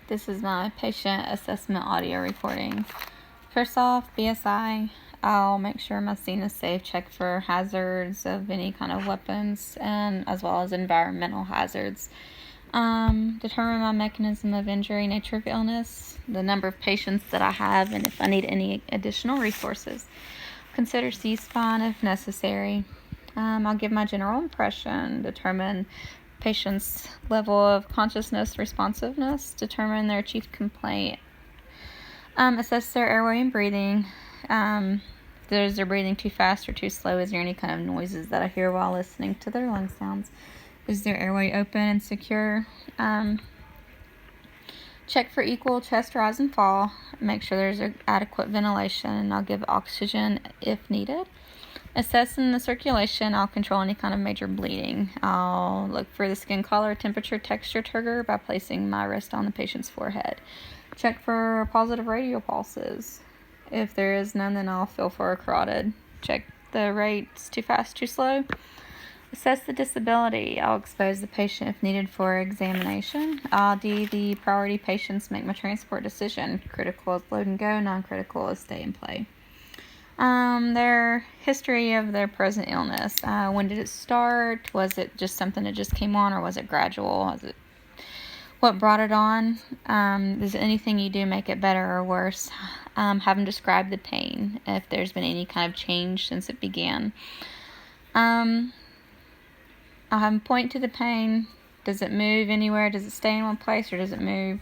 This is my patient assessment audio recording. First off, BSI. I'll make sure my scene is safe, check for hazards of any kind of weapons, and as well as environmental hazards. Determine my mechanism of injury, nature of illness, the number of patients that I have, and if I need any additional resources. Consider C-spine if necessary. I'll give my general impression, determine patient's level of consciousness, responsiveness, determine their chief complaint, assess their airway and breathing. Is their breathing too fast or too slow? Is there any kind of noises that I hear while listening to their lung sounds? Is their airway open and secure? Check for equal chest rise and fall. Make sure there's adequate ventilation. I'll give oxygen if needed. Assessing the circulation, I'll control any kind of major bleeding. I'll look for the skin color, temperature, texture trigger by placing my wrist on the patient's forehead. Check for positive radial pulses. If there is none, then I'll feel for a carotid. Check the rates, too fast, too slow. Assess the disability. I'll expose the patient if needed for examination. I'll do the priority patients, make my transport decision. Critical is load and go, non-critical is stay and play. Their history of their present illness. When did it start? Was it just something that just came on, or was it gradual? Was it what brought it on? Is anything you do make it better or worse? Have them describe the pain, if there's been any kind of change since it began. I'll have them point to the pain. Does it move anywhere? Does it stay in one place, or does it move?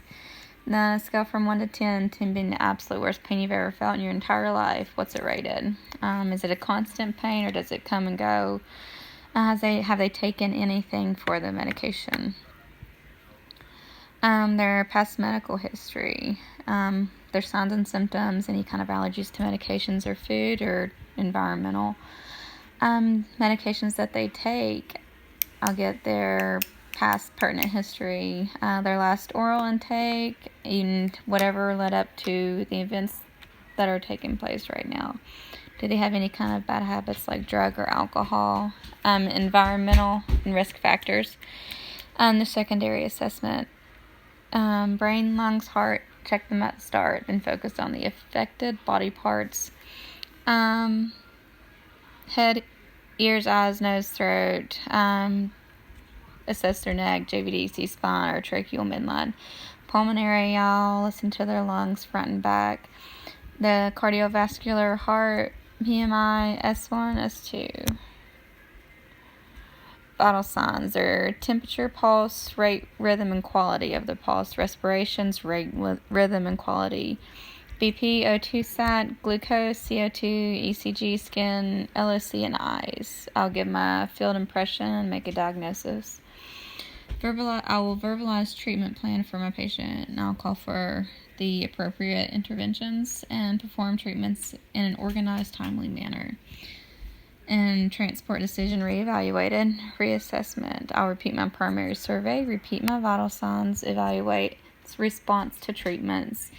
Then a scale from 1 to 10, 10 being the absolute worst pain you've ever felt in your entire life. What's it rated? Is it a constant pain, or does it come and go? Have they taken anything for the medication? Their past medical history, their signs and symptoms, any kind of allergies to medications or food or environmental. Medications that they take, I'll get their past pertinent history, their last oral intake, and whatever led up to the events that are taking place right now. Do they have any kind of bad habits like drug or alcohol? Environmental and risk factors. The secondary assessment. Brain, lungs, heart, check them at the start and focus on the affected body parts. Head, ears, eyes, nose, throat. Assess their neck, JVD, C-spine, or tracheal midline. Pulmonary, I'll listen to their lungs front and back. The cardiovascular, heart, BMI, S1, S2. Vital signs are temperature, pulse, rate, rhythm, and quality of the pulse. Respirations, rate, rhythm, and quality. BP, O2 sat, glucose, CO2, ECG, skin, LOC, and eyes. I'll give my field impression and make a diagnosis. I will verbalize treatment plan for my patient, and I'll call for the appropriate interventions and perform treatments in an organized, timely manner. And transport decision reevaluated, reassessment. I'll repeat my primary survey, repeat my vital signs, evaluate response to treatments,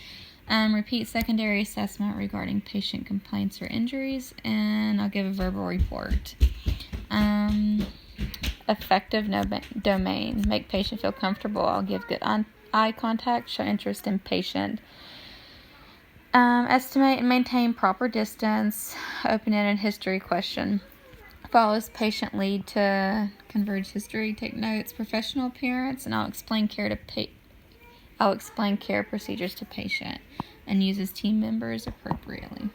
repeat secondary assessment regarding patient complaints or injuries, and I'll give a verbal report. Effective domain. Make patient feel comfortable. I'll give good eye contact, show interest in patient. Estimate and maintain proper distance. Open-ended history question. Follows patient lead to converge history. Take notes. Professional appearance, and I'll explain care procedures to patient, and uses team members appropriately.